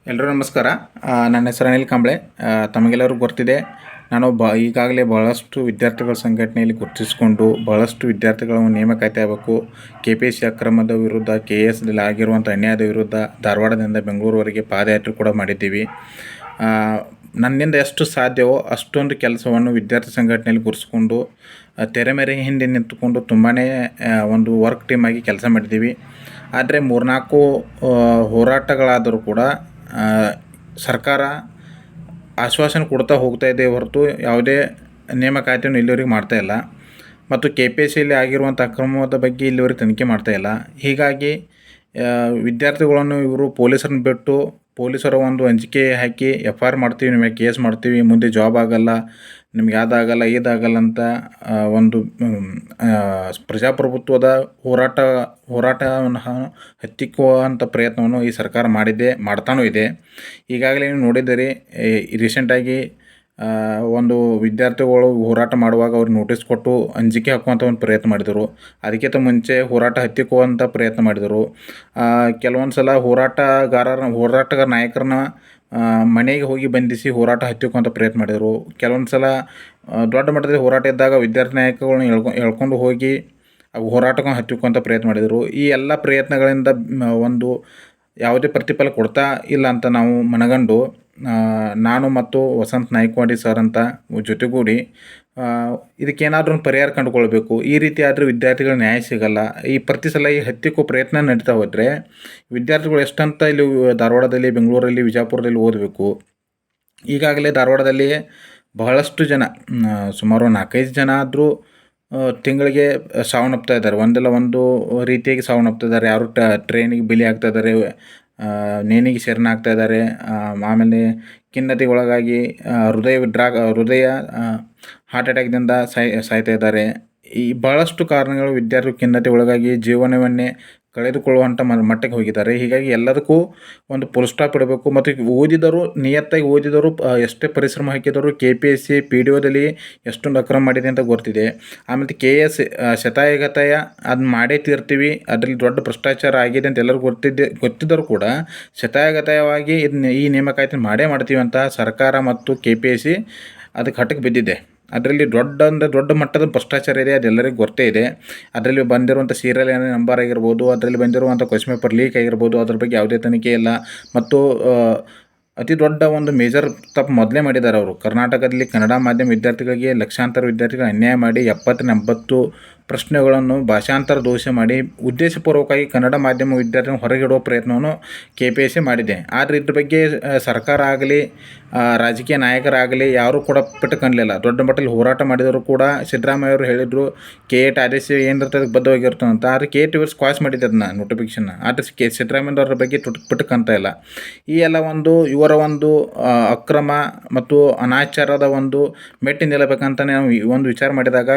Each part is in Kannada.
ಎಲ್ಲರೂ ನಮಸ್ಕಾರ. ನನ್ನ ಹೆಸರು ಅನಿಲ್ ಕಾಂಬ್ಳೆ. ತಮಗೆಲ್ಲರಿಗೂ ಗೊತ್ತಿದೆ, ನಾನು ಈಗಾಗಲೇ ಬಹಳಷ್ಟು ವಿದ್ಯಾರ್ಥಿಗಳ ಸಂಘಟನೆಯಲ್ಲಿ ಗುರುತಿಸಿಕೊಂಡು ಬಹಳಷ್ಟು ವಿದ್ಯಾರ್ಥಿಗಳನ್ನು ನೇಮಕಾತಿ ಆಗಬೇಕು. KPSC ಅಕ್ರಮದ ವಿರುದ್ಧ, KSದಲ್ಲಿ ಆಗಿರುವಂಥ ಅನ್ಯಾಯದ ವಿರುದ್ಧ ಧಾರವಾಡದಿಂದ ಬೆಂಗಳೂರುವರೆಗೆ ಪಾದಯಾತ್ರೆ ಕೂಡ ಮಾಡಿದ್ದೀವಿ. ನನ್ನಿಂದ ಎಷ್ಟು ಸಾಧ್ಯವೋ ಅಷ್ಟೊಂದು ಕೆಲಸವನ್ನು ವಿದ್ಯಾರ್ಥಿ ಸಂಘಟನೆಯಲ್ಲಿ ಗುರುತಿಸ್ಕೊಂಡು ತೆರೆಮರೆ ಹಿಂದೆ ನಿಂತುಕೊಂಡು ತುಂಬಾ ಒಂದು ವರ್ಕ್ ಟೀಮ್ ಆಗಿ ಕೆಲಸ ಮಾಡಿದ್ದೀವಿ. ಆದರೆ 3-4 ಹೋರಾಟಗಳಾದರೂ ಕೂಡ ಸರ್ಕಾರ ಆಶ್ವಾಸನೆ ಕೊಡ್ತಾ ಹೋಗ್ತಾ ಇದೆ ಹೊರತು ಯಾವುದೇ ನೇಮಕಾತಿಯನ್ನು ಇಲ್ಲಿವರೆಗೆ ಮಾಡ್ತಾಯಿಲ್ಲ. ಮತ್ತು KPSCಯಲ್ಲಿ ಆಗಿರುವಂಥ ಅಕ್ರಮದ ಬಗ್ಗೆ ಇಲ್ಲಿವರೆಗೆ ತನಿಖೆ ಮಾಡ್ತಾಯಿಲ್ಲ. ಹೀಗಾಗಿ ವಿದ್ಯಾರ್ಥಿಗಳನ್ನು ಇವರು ಪೊಲೀಸರನ್ನ ಬಿಟ್ಟು ಪೊಲೀಸರ ಒಂದು ಅಂಜಿಕೆ ಹಾಕಿ FIR ಮಾಡ್ತೀವಿ, ನಿಮಗೆ ಕೇಸ್ ಮಾಡ್ತೀವಿ, ಮುಂದೆ ಜಾಬ್ ಆಗೋಲ್ಲ, ನಿಮ್ಗೆ ಅದಾಗಲ್ಲ ಇದಾಗಲ್ಲ ಅಂತ ಒಂದು ಪ್ರಜಾಪ್ರಭುತ್ವದ ಹೋರಾಟವನ್ನು ಹತ್ತಿಕ್ಕುವಂಥ ಪ್ರಯತ್ನವನ್ನು ಈ ಸರ್ಕಾರ ಮಾಡ್ತಾನೂ ಇದೆ. ಈಗಾಗಲೇ ನೀವು ನೋಡಿದ್ದೀರಿ, ರೀಸೆಂಟಾಗಿ ಒಂದು ವಿದ್ಯಾರ್ಥಿಗಳು ಹೋರಾಟ ಮಾಡುವಾಗ ಅವ್ರಿಗೆ ನೋಟಿಸ್ ಕೊಟ್ಟು ಅಂಜಿಕೆ ಹಾಕುವಂಥ ಒಂದು ಪ್ರಯತ್ನ ಮಾಡಿದರು. ಅದಕ್ಕಿಂತ ಮುಂಚೆ ಹೋರಾಟ ಹತ್ತಿಕ್ಕುವಂಥ ಪ್ರಯತ್ನ ಮಾಡಿದರು. ಕೆಲವೊಂದು ಸಲ ಹೋರಾಟಗಾರ ನಾಯಕರನ್ನ ಮನೆಗೆ ಹೋಗಿ ಬಂಧಿಸಿ ಹೋರಾಟ ಹತ್ತಿಕ್ಕುವಂಥ ಪ್ರಯತ್ನ ಮಾಡಿದರು. ಕೆಲವೊಂದು ಸಲ ದೊಡ್ಡ ಮಟ್ಟದಲ್ಲಿ ಹೋರಾಟ ಇದ್ದಾಗ ವಿದ್ಯಾರ್ಥಿ ನಾಯಕಗಳನ್ನ ಎಳ್ಕೊಂಡು ಹೋಗಿ ಹೋರಾಟಕ್ಕೆ ಹತ್ತಿಕ್ಕುವಂಥ ಪ್ರಯತ್ನ ಮಾಡಿದರು. ಈ ಎಲ್ಲ ಪ್ರಯತ್ನಗಳಿಂದ ಒಂದು ಯಾವುದೇ ಪ್ರತಿಫಲ ಕೊಡ್ತಾ ಇಲ್ಲ ಅಂತ ನಾವು ಮನಗಂಡು ನಾನು ಮತ್ತು ವಸಂತ್ ನಾಯ್ಕವಾಡಿ ಸರ್ ಅಂತ ಜೊತೆಗೂಡಿ ಇದಕ್ಕೇನಾದರೂ ಒಂದು ಪರಿಹಾರ ಕಂಡುಕೊಳ್ಬೇಕು. ಈ ರೀತಿ ಆದರೆ ವಿದ್ಯಾರ್ಥಿಗಳ ನ್ಯಾಯ ಸಿಗಲ್ಲ. ಈ ಪ್ರತಿ ಸಲ ಈ ಹತ್ತಿಕ್ಕೋ ಪ್ರಯತ್ನ ನಡೀತಾ ಹೋದರೆ ವಿದ್ಯಾರ್ಥಿಗಳು ಎಷ್ಟಂತ ಇಲ್ಲಿ ಧಾರವಾಡದಲ್ಲಿ, ಬೆಂಗಳೂರಲ್ಲಿ, ವಿಜಯಪುರದಲ್ಲಿ ಓದಬೇಕು. ಈಗಾಗಲೇ ಧಾರವಾಡದಲ್ಲಿ ಬಹಳಷ್ಟು ಜನ, ಸುಮಾರು 4-5 ಜನ ಆದರೂ ತಿಂಗಳಿಗೆ ಸಾವನ್ನಪ್ತಾ ಇದ್ದಾರೆ. ಒಂದಲ್ಲ ಒಂದು ರೀತಿಯಾಗಿ ಸಾವನ್ನಪ್ತಾ ಇದ್ದಾರೆ. ಯಾರು ಟ್ರೈನಿಗೆ ಬಲಿ ಆಗ್ತಾ ಇದ್ದಾರೆ, ನೇಣಿಗೆ ಶರಣಾಗ್ತಾ ಇದ್ದಾರೆ. ಆಮೇಲೆ ಖಿನ್ನತೆಗೆ ಒಳಗಾಗಿ ಹೃದಯ ಹಾರ್ಟ್ ಅಟ್ಯಾಕ್ದಿಂದ ಸಾಯ್ತಾ ಇದ್ದಾರೆ. ಈ ಭಾಳಷ್ಟು ಕಾರಣಗಳು ವಿದ್ಯಾರ್ಥಿಗಳು ಖಿನ್ನತೆ ಒಳಗಾಗಿ ಜೀವನವನ್ನೇ ಕಳೆದುಕೊಳ್ಳುವಂಥ ಮಟ್ಟಕ್ಕೆ ಹೋಗಿದ್ದಾರೆ. ಹೀಗಾಗಿ ಎಲ್ಲದಕ್ಕೂ ಒಂದು ಫುಲ್ ಸ್ಟಾಪ್ ಇಡಬೇಕು. ಮತ್ತು ನಿಯತ್ತಾಗಿ ಓದಿದರು, ಎಷ್ಟೇ ಪರಿಶ್ರಮ ಹಾಕಿದರೂ KPSC PDOದಲ್ಲಿ ಎಷ್ಟೊಂದು ಅಕ್ರಮ ಮಾಡಿದೆ ಅಂತ ಗೊತ್ತಿದೆ. ಆಮೇಲೆ KS ಶತಾಯಗತಾಯ ಅದನ್ನ ಮಾಡೇ ತೀರ್ತೀವಿ, ಅದರಲ್ಲಿ ದೊಡ್ಡ ಭ್ರಷ್ಟಾಚಾರ ಆಗಿದೆ ಅಂತ ಎಲ್ಲರಿಗೂ ಗೊತ್ತಿದ್ದರೂ ಕೂಡ ಶತಾಯಗತಾಯವಾಗಿ ಈ ನೇಮಕಾತಿ ಮಾಡೇ ಮಾಡ್ತೀವಿ ಅಂತ ಸರ್ಕಾರ ಮತ್ತು KPSC ಅದಕ್ಕೆ ಹಠಕ್ಕೆ ಬಿದ್ದಿದೆ. ಅದರಲ್ಲಿ ದೊಡ್ಡ ಮಟ್ಟದ ಭ್ರಷ್ಟಾಚಾರ ಇದೆ, ಅದೆಲ್ಲರಿಗೂ ಗೊತ್ತೇ ಇದೆ. ಅದರಲ್ಲಿ ಬಂದಿರುವಂಥ ಸೀರಿಯಲ್ ನಂಬರ್ ಆಗಿರ್ಬೋದು, ಅದರಲ್ಲಿ ಬಂದಿರುವಂಥ ಕ್ವೆಶ್ಚನ್ ಪೇಪರ್ ಲೀಕ್ ಆಗಿರ್ಬೋದು, ಅದ್ರ ಬಗ್ಗೆ ಯಾವುದೇ ತನಿಖೆ ಇಲ್ಲ. ಮತ್ತು ಅತಿ ದೊಡ್ಡ ಒಂದು ಮೇಜರ್ ತಪ್ಪು ಮೊದಲೇ ಮಾಡಿದ್ದಾರೆ ಅವರು. ಕರ್ನಾಟಕದಲ್ಲಿ ಕನ್ನಡ ಮಾಧ್ಯಮ ವಿದ್ಯಾರ್ಥಿಗಳಿಗೆ ಲಕ್ಷಾಂತರ ವಿದ್ಯಾರ್ಥಿಗಳು ಅನ್ಯಾಯ ಮಾಡಿ 70-80 ಪ್ರಶ್ನೆಗಳನ್ನು ಭಾಷಾಂತರ ದೋಷ ಮಾಡಿ ಉದ್ದೇಶಪೂರ್ವಕವಾಗಿ ಕನ್ನಡ ಮಾಧ್ಯಮ ವಿದ್ಯಾರ್ಥಿಗಳನ್ನು ಹೊರಗಿಡುವ ಪ್ರಯತ್ನವನ್ನು KPSC ಮಾಡಿದೆ. ಆದರೆ ಇದ್ರ ಬಗ್ಗೆ ಸರ್ಕಾರ ಆಗಲಿ ರಾಜಕೀಯ ನಾಯಕರಾಗಲಿ ಯಾರೂ ಕೂಡ ಪಟ್ಟುಕನ್ನಲಿಲ್ಲ. ದೊಡ್ಡ ಮಟ್ಟದಲ್ಲಿ ಹೋರಾಟ ಮಾಡಿದರೂ ಕೂಡ ಸಿದ್ದರಾಮಯ್ಯ ಅವರು ಹೇಳಿದರು KET ಆದೇಶ ಏನಿರ್ತದೆ ಅದಕ್ಕೆ ಬದ್ಧವಾಗಿರ್ತದೆ ಅಂತ. ಆದರೆ KET ಇವರು ಸ್ಕ್ವಾಶ್ ಮಾಡಿದೆ ಅದನ್ನ ನೋಟಿಫಿಕೇಷನ್ನ. ಆದರೆ ಸಿದ್ದರಾಮಯ್ಯವ್ರ ಬಗ್ಗೆ ಪಟ್ಟುಕಂತ ಇಲ್ಲ. ಈ ಎಲ್ಲ ಇವರ ಒಂದು ಅಕ್ರಮ ಮತ್ತು ಅನಾಚಾರದ ಒಂದು ಮೆಟ್ಟಿ ನಿಲ್ಲಬೇಕಂತಲೇ ನಾವು ಒಂದು ವಿಚಾರ ಮಾಡಿದಾಗ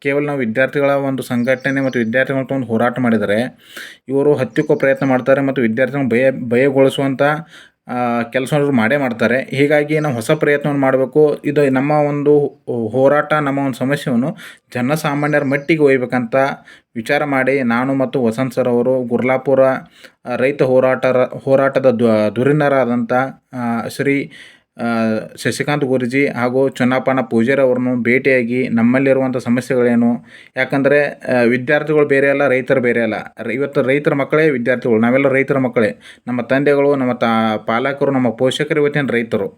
ಕೇವಲ ನಾವು ವಿದ್ಯಾರ್ಥಿಗಳ ಒಂದು ಸಂಘಟನೆ ಮತ್ತು ವಿದ್ಯಾರ್ಥಿಗಳ ಒಂದು ಹೋರಾಟ ಮಾಡಿದರೆ ಇವರು ಹತ್ತಿಕ್ಕೋ ಪ್ರಯತ್ನ ಮಾಡ್ತಾರೆ ಮತ್ತು ವಿದ್ಯಾರ್ಥಿಗಳನ್ನು ಭಯಗೊಳಿಸುವಂಥ ಕೆಲಸವನ್ನು ಮಾಡೇ ಮಾಡ್ತಾರೆ. ಹೀಗಾಗಿ ನಾವು ಹೊಸ ಪ್ರಯತ್ನವನ್ನು ಮಾಡಬೇಕು. ಇದು ನಮ್ಮ ಒಂದು ಹೋರಾಟ, ನಮ್ಮ ಒಂದು ಸಮಸ್ಯೆಯನ್ನು ಜನಸಾಮಾನ್ಯರ ಮಟ್ಟಿಗೆ ಒಯ್ಯಬೇಕಂತ ವಿಚಾರ ಮಾಡಿ ನಾನು ಮತ್ತು ವಸಂತ್ ಸರ್ ಅವರು ಗುರ್ಲಾಪುರ ರೈತ ಹೋರಾಟದ ಧುರೀಣರಾದಂಥ ಶ್ರೀ ಶಶಿಕಾಂತ್ ಗುರೂಜಿ ಹಾಗೂ ಚನ್ನಪ್ಪನ ಪೂಜಾರಿ ಅವರನ್ನು ಭೇಟಿಯಾಗಿ ನಮ್ಮಲ್ಲಿರುವಂಥ ಸಮಸ್ಯೆಗಳೇನು, ಯಾಕಂದರೆ ವಿದ್ಯಾರ್ಥಿಗಳು ಬೇರೆ ಅಲ್ಲ, ರೈತರು ಬೇರೆ ಅಲ್ಲ. ಇವತ್ತು ರೈತರ ಮಕ್ಕಳೇ ವಿದ್ಯಾರ್ಥಿಗಳು, ನಾವೆಲ್ಲ ರೈತರ ಮಕ್ಕಳೇ. ನಮ್ಮ ತಂದೆಗಳು, ನಮ್ಮ ಪಾಲಕರು, ನಮ್ಮ ಪೋಷಕರು ಇವತ್ತಿನ ರೈತರು.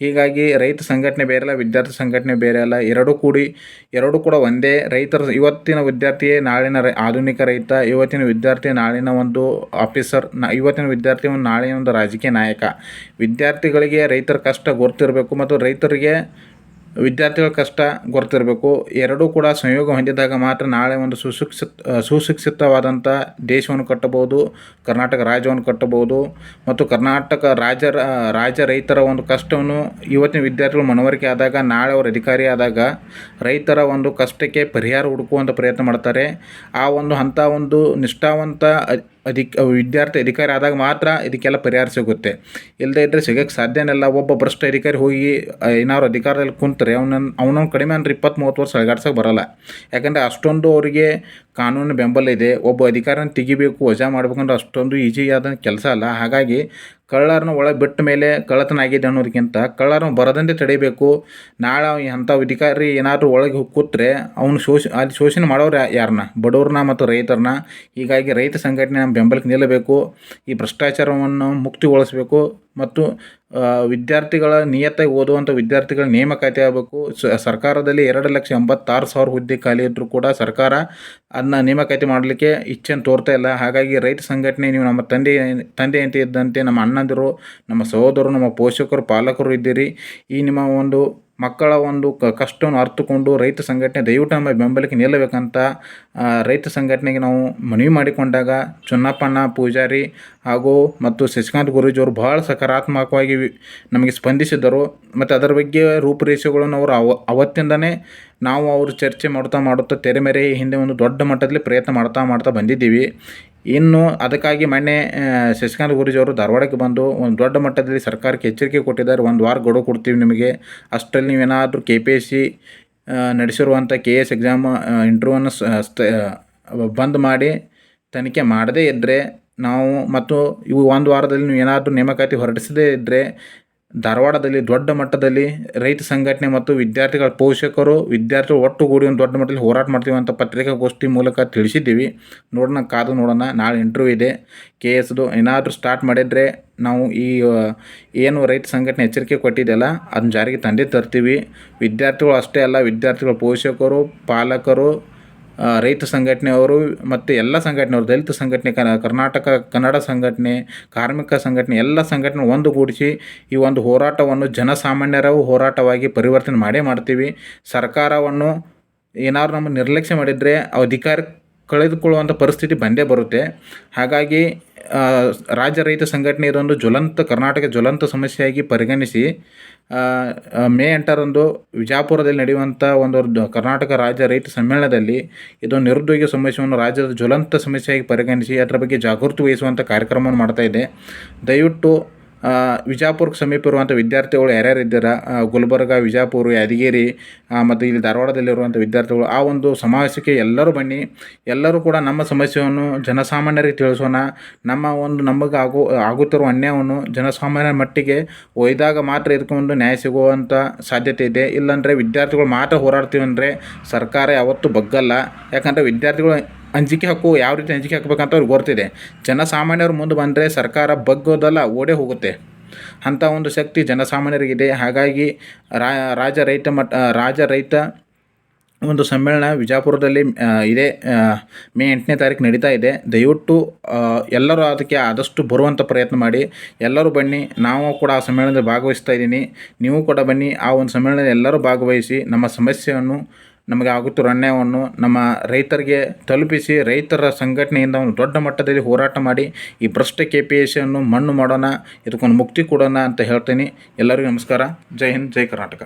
ಹೀಗಾಗಿ ರೈತ ಸಂಘಟನೆ ಬೇರೆ ಅಲ್ಲ, ವಿದ್ಯಾರ್ಥಿ ಸಂಘಟನೆ ಬೇರೆ ಅಲ್ಲ. ಎರಡೂ ಕೂಡ ಒಂದೇ. ಇವತ್ತಿನ ವಿದ್ಯಾರ್ಥಿಯೇ ನಾಳಿನ ಆಧುನಿಕ ರೈತ, ಇವತ್ತಿನ ವಿದ್ಯಾರ್ಥಿ ನಾಳಿನ ಒಂದು ಆಫೀಸರ್, ಇವತ್ತಿನ ವಿದ್ಯಾರ್ಥಿ ನಾಳಿನ ಒಂದು ರಾಜಕೀಯ ನಾಯಕ. ವಿದ್ಯಾರ್ಥಿಗಳಿಗೆ ರೈತರ ಕಷ್ಟ ಗೊತ್ತಿರಬೇಕು ಮತ್ತು ರೈತರಿಗೆ ವಿದ್ಯಾರ್ಥಿಗಳ ಕಷ್ಟ ಗೊತ್ತಿರಬೇಕು. ಎರಡೂ ಕೂಡ ಸಂಯೋಗ ಹೊಂದಿದಾಗ ಮಾತ್ರ ನಾಳೆ ಒಂದು ಸುಶಿಕ್ಷಿತವಾದಂಥ ದೇಶವನ್ನು ಕಟ್ಟಬಹುದು, ಕರ್ನಾಟಕ ರಾಜ್ಯವನ್ನು ಕಟ್ಟಬಹುದು. ಮತ್ತು ಕರ್ನಾಟಕ ರೈತರ ಒಂದು ಕಷ್ಟವನ್ನು ಇವತ್ತಿನ ವಿದ್ಯಾರ್ಥಿಗಳು ಮನವರಿಕೆ ಆದಾಗ, ನಾಳೆ ಅವರು ಅಧಿಕಾರಿ ಆದಾಗ ರೈತರ ಒಂದು ಕಷ್ಟಕ್ಕೆ ಪರಿಹಾರ ಹುಡುಕುವಂಥ ಪ್ರಯತ್ನ ಮಾಡ್ತಾರೆ. ಅಂಥ ಒಂದು ನಿಷ್ಠಾವಂತ ವಿದ್ಯಾರ್ಥಿ ಅಧಿಕಾರಿ ಆದಾಗ ಮಾತ್ರ ಇದಕ್ಕೆಲ್ಲ ಪರಿಹಾರ ಸಿಗುತ್ತೆ. ಇಲ್ಲದೇ ಇದ್ದರೆ ಸಿಗೋಕ್ಕೆ ಸಾಧ್ಯನೇ ಇಲ್ಲ. ಒಬ್ಬ ಭ್ರಷ್ಟ ಅಧಿಕಾರಿ ಹೋಗಿ ಏನಾದ್ರು ಅಧಿಕಾರದಲ್ಲಿ ಕುಂತರೆ ಅವನನ್ನು ಕಡಿಮೆ ಅಂದರೆ 20-30 ವರ್ಷ ಅಲುಗಾಡ್ಸೋಕೆ ಬರೋಲ್ಲ. ಯಾಕಂದರೆ ಅಷ್ಟೊಂದು ಅವರಿಗೆ ಕಾನೂನು ಬೆಂಬಲ ಇದೆ. ಒಬ್ಬ ಅಧಿಕಾರಿನ ತೆಗಿಬೇಕು, ವಜಾ ಮಾಡಬೇಕಂದ್ರೆ ಅಷ್ಟೊಂದು ಈಜಿಯಾದ ಕೆಲಸ ಅಲ್ಲ. ಹಾಗಾಗಿ ಕಳ್ಳರನ್ನ ಒಳಗೆ ಬಿಟ್ಟ ಮೇಲೆ ಕಳ್ಳತನ ಆಗಿದೆ ಅನ್ನೋದಕ್ಕಿಂತ ಕಳ್ಳರನ್ನ ಬರದಂತೆ ತಡಿಬೇಕು. ನಾಳೆ ಅಂಥ ಅಧಿಕಾರಿ ಏನಾದರೂ ಒಳಗೆ ಕೂತ್ರೆ ಅವನು ಅಲ್ಲಿ ಶೋಷಣೆ ಮಾಡೋರು ಯಾರನ್ನ? ಬಡವ್ರನ್ನ ಮತ್ತು ರೈತರನ್ನ. ಹೀಗಾಗಿ ರೈತ ಸಂಘಟನೆ ನಮ್ಮ ಬೆಂಬಲಕ್ಕೆ ನಿಲ್ಲಬೇಕು. ಈ ಭ್ರಷ್ಟಾಚಾರವನ್ನು ಮುಕ್ತಿಗೊಳಿಸಬೇಕು ಮತ್ತು ವಿದ್ಯಾರ್ಥಿಗಳ ನಿಯತ್ತಾಗಿ ಓದುವಂಥ ವಿದ್ಯಾರ್ಥಿಗಳ ನೇಮಕಾತಿ ಆಗಬೇಕು. ಸರ್ಕಾರದಲ್ಲಿ 2,86,000 ಹುದ್ದೆ ಖಾಲಿ ಇದ್ದರೂ ಕೂಡ ಸರ್ಕಾರ ಅದನ್ನ ನೇಮಕಾತಿ ಮಾಡಲಿಕ್ಕೆ ಇಚ್ಛೆಯನ್ನು ತೋರ್ತಾ ಇಲ್ಲ. ಹಾಗಾಗಿ ರೈತ ಸಂಘಟನೆ, ನೀವು ನಮ್ಮ ತಂದೆಯಂತೆ ಇದ್ದಂತೆ, ನಮ್ಮ ಅಣ್ಣಂದಿರು, ನಮ್ಮ ಸಹೋದರರು, ನಮ್ಮ ಪೋಷಕರು, ಪಾಲಕರು ಇದ್ದೀರಿ. ಈ ನಿಮ್ಮ ಒಂದು ಮಕ್ಕಳ ಒಂದು ಕಷ್ಟವನ್ನು ಅರ್ಥಕೊಂಡು ರೈತ ಸಂಘಟನೆ ದಯವಿಟ್ಟು ನಮ್ಮ ಬೆಂಬಲಕ್ಕೆ ನಿಲ್ಲಬೇಕಂತ ರೈತ ಸಂಘಟನೆಗೆ ನಾವು ಮನವಿ ಮಾಡಿಕೊಂಡಾಗ ಚುನ್ನಪ್ಪಣ್ಣ ಪೂಜಾರಿ ಮತ್ತು ಶಶಿಕಾಂತ್ ಗುರೂಜಿಯವರು ಬಹಳ ಸಕಾರಾತ್ಮಕವಾಗಿ ನಮಗೆ ಸ್ಪಂದಿಸಿದ್ದರು. ಮತ್ತು ಅದರ ಬಗ್ಗೆ ರೂಪುರೇಷೆಗಳನ್ನು ಅವರು ಅವತ್ತಿಂದನೇ ನಾವು ಅವರು ಚರ್ಚೆ ಮಾಡುತ್ತಾ ತೆರೆಮೆರೆ ಹಿಂದೆ ಒಂದು ದೊಡ್ಡ ಮಟ್ಟದಲ್ಲಿ ಪ್ರಯತ್ನ ಮಾಡ್ತಾ ಬಂದಿದ್ದೀವಿ. ಇನ್ನು ಅದಕ್ಕಾಗಿ ಮೊನ್ನೆ ಶಶಿಕಾಂತ್ ಗುರೂಜಿಯವರು ಧಾರವಾಡಕ್ಕೆ ಬಂದು ಒಂದು ದೊಡ್ಡ ಮಟ್ಟದಲ್ಲಿ ಸರ್ಕಾರಕ್ಕೆ ಎಚ್ಚರಿಕೆ ಕೊಟ್ಟಿದ್ದಾರೆ. 1 ವಾರ ಗಡುವು ಕೊಡ್ತೀವಿ ನಿಮಗೆ, ಅಷ್ಟರಲ್ಲಿ ನೀವೇನಾದರೂ KPSC ನಡೆಸಿರುವಂಥ KS ಎಕ್ಸಾಮ್ ಇಂಟರ್ವ್ಯೂವನ್ನು ಬಂದ್ ಮಾಡಿ ತನಿಖೆ ಮಾಡದೇ ಇದ್ದರೆ ನಾವು ಮತ್ತು ಇವು 1 ವಾರದಲ್ಲಿ ನೀವು ಏನಾದರೂ ನೇಮಕಾತಿ ಹೊರಡಿಸದೇ ಇದ್ದರೆ ಧಾರವಾಡದಲ್ಲಿ ದೊಡ್ಡ ಮಟ್ಟದಲ್ಲಿ ರೈತ ಸಂಘಟನೆ ಮತ್ತು ವಿದ್ಯಾರ್ಥಿಗಳ ಪೋಷಕರು ವಿದ್ಯಾರ್ಥಿಗಳು ಒಟ್ಟುಗೂಡಿ ಒಂದು ದೊಡ್ಡ ಮಟ್ಟದಲ್ಲಿ ಹೋರಾಟ ಮಾಡ್ತೀವಿ ಅಂತ ಪತ್ರಿಕಾಗೋಷ್ಠಿ ಮೂಲಕ ತಿಳಿಸಿದ್ದೀವಿ. ಕಾದು ನೋಡೋಣ. ನಾಳೆ ಇಂಟರ್ವ್ಯೂ ಇದೆ KSದು. ಏನಾದರೂ ಸ್ಟಾರ್ಟ್ ಮಾಡಿದರೆ ನಾವು ಈ ಏನು ರೈತ ಸಂಘಟನೆ ಎಚ್ಚರಿಕೆ ಕೊಟ್ಟಿದೆಯಲ್ಲ ಅದನ್ನ ಜಾರಿಗೆ ತಂದೇ ತರ್ತೀವಿ. ವಿದ್ಯಾರ್ಥಿಗಳು ಅಷ್ಟೇ ಅಲ್ಲ, ವಿದ್ಯಾರ್ಥಿಗಳ ಪೋಷಕರು, ಪಾಲಕರು, ರೈತ ಸಂಘಟನೆಯವರು ಮತ್ತು ಎಲ್ಲ ಸಂಘಟನೆಯವರು, ದಲಿತ ಸಂಘಟನೆ, ಕರ್ನಾಟಕ ಕನ್ನಡ ಸಂಘಟನೆ, ಕಾರ್ಮಿಕ ಸಂಘಟನೆ, ಎಲ್ಲ ಸಂಘಟನೆ ಒಂದುಗೂಡಿಸಿ ಈ ಒಂದು ಹೋರಾಟವನ್ನು ಜನಸಾಮಾನ್ಯರ ಹೋರಾಟವಾಗಿ ಪರಿವರ್ತನೆ ಮಾಡ್ತೀವಿ. ಸರ್ಕಾರವನ್ನು ಏನಾದ್ರು ನಮ್ಮ ನಿರ್ಲಕ್ಷ್ಯ ಮಾಡಿದರೆ ಅಧಿಕಾರ ಕಳೆದುಕೊಳ್ಳುವಂಥ ಪರಿಸ್ಥಿತಿ ಬಂದೇ ಬರುತ್ತೆ. ಹಾಗಾಗಿ ರಾಜ್ಯ ರೈತ ಸಂಘಟನೆ ಇದೊಂದು ಕರ್ನಾಟಕ ಜ್ವಲಂತ ಸಮಸ್ಯೆಯಾಗಿ ಪರಿಗಣಿಸಿ ಮೇ 8ರಂದು ವಿಜಾಪುರದಲ್ಲಿ ನಡೆಯುವಂಥ ಒಂದು ಕರ್ನಾಟಕ ರಾಜ್ಯ ರೈತ ಸಮ್ಮೇಳನದಲ್ಲಿ ಇದೊಂದು ನಿರುದ್ಯೋಗ ಸಮಸ್ಯೆಯನ್ನು ರಾಜ್ಯದ ಜ್ವಲಂತ ಸಮಸ್ಯೆಯಾಗಿ ಪರಿಗಣಿಸಿ ಅದರ ಬಗ್ಗೆ ಜಾಗೃತಿ ವಹಿಸುವಂಥ ಕಾರ್ಯಕ್ರಮವನ್ನು ಮಾಡ್ತಾಯಿದೆ. ದಯವಿಟ್ಟು ವಿಜಾಪುರಕ್ಕೆ ಸಮೀಪ ಇರುವಂಥ ವಿದ್ಯಾರ್ಥಿಗಳು ಯಾರ್ಯಾರು ಇದ್ದೀರಾ, ಗುಲ್ಬರ್ಗ, ವಿಜಾಪುರ, ಯಾದಗಿರಿ ಮತ್ತು ಇಲ್ಲಿ ಧಾರವಾಡದಲ್ಲಿರುವಂಥ ವಿದ್ಯಾರ್ಥಿಗಳು ಆ ಒಂದು ಸಮಾವೇಶಕ್ಕೆ ಎಲ್ಲರೂ ಬನ್ನಿ. ಎಲ್ಲರೂ ಕೂಡ ನಮ್ಮ ಸಮಸ್ಯೆಯನ್ನು ಜನಸಾಮಾನ್ಯರಿಗೆ ತಿಳಿಸೋಣ. ನಮಗೆ ಆಗುತ್ತಿರುವ ಅನ್ಯಾಯವನ್ನು ಜನಸಾಮಾನ್ಯರ ಮಟ್ಟಿಗೆ ಒಯ್ದಾಗ ಮಾತ್ರ ಇದಕ್ಕೊಂದು ನ್ಯಾಯ ಸಿಗುವಂಥ ಸಾಧ್ಯತೆ ಇದೆ. ಇಲ್ಲಾಂದರೆ ವಿದ್ಯಾರ್ಥಿಗಳು ಮಾತ್ರ ಹೋರಾಡ್ತೀವಿ ಅಂದರೆ ಸರ್ಕಾರ ಯಾವತ್ತೂ ಬಗ್ಗಲ್ಲ. ಯಾಕಂದರೆ ವಿದ್ಯಾರ್ಥಿಗಳು ಯಾವ ರೀತಿ ಅಂಜಿಕೆ ಹಾಕಬೇಕಂತ ಅವ್ರಿಗೆ ಗೊತ್ತಿದೆ. ಜನಸಾಮಾನ್ಯರು ಮುಂದೆ ಬಂದರೆ ಸರ್ಕಾರ ಬಗ್ಗೋದಲ್ಲ, ಓಡೇ ಹೋಗುತ್ತೆ. ಅಂಥ ಒಂದು ಶಕ್ತಿ ಜನಸಾಮಾನ್ಯರಿಗಿದೆ. ಹಾಗಾಗಿ ರಾಜ್ಯ ರೈತ ಒಂದು ಸಮ್ಮೇಳನ ವಿಜಾಪುರದಲ್ಲಿ ಇದೇ ಮೇ 8ನೇ ತಾರೀಕು ನಡೀತಾ ಇದೆ. ದಯವಿಟ್ಟು ಎಲ್ಲರೂ ಅದಕ್ಕೆ ಆದಷ್ಟು ಬರುವಂಥ ಪ್ರಯತ್ನ ಮಾಡಿ. ಎಲ್ಲರೂ ಬನ್ನಿ. ನಾವು ಕೂಡ ಆ ಸಮ್ಮೇಳನದಲ್ಲಿ ಭಾಗವಹಿಸ್ತಾ ಇದ್ದೀನಿ. ನೀವು ಕೂಡ ಬನ್ನಿ. ಆ ಒಂದು ಸಮ್ಮೇಳನದಲ್ಲಿ ಎಲ್ಲರೂ ಭಾಗವಹಿಸಿ ನಮ್ಮ ಸಮಸ್ಯೆಯನ್ನು, ನಮಗೆ ಆಗುತ್ತಿರೋ ಅನ್ಯಾಯವನ್ನು ನಮ್ಮ ರೈತರಿಗೆ ತಲುಪಿಸಿ ರೈತರ ಸಂಘಟನೆಯಿಂದ ಒಂದು ದೊಡ್ಡ ಮಟ್ಟದಲ್ಲಿ ಹೋರಾಟ ಮಾಡಿ ಈ ಭ್ರಷ್ಟ KPSCಯನ್ನು ಮಣ್ಣು ಮಾಡೋಣ, ಇದಕ್ಕೊಂದು ಮುಕ್ತಿ ಕೊಡೋಣ ಅಂತ ಹೇಳ್ತೀನಿ. ಎಲ್ಲರಿಗೂ ನಮಸ್ಕಾರ. ಜೈ ಹಿಂದ್, ಜೈ ಕರ್ನಾಟಕ.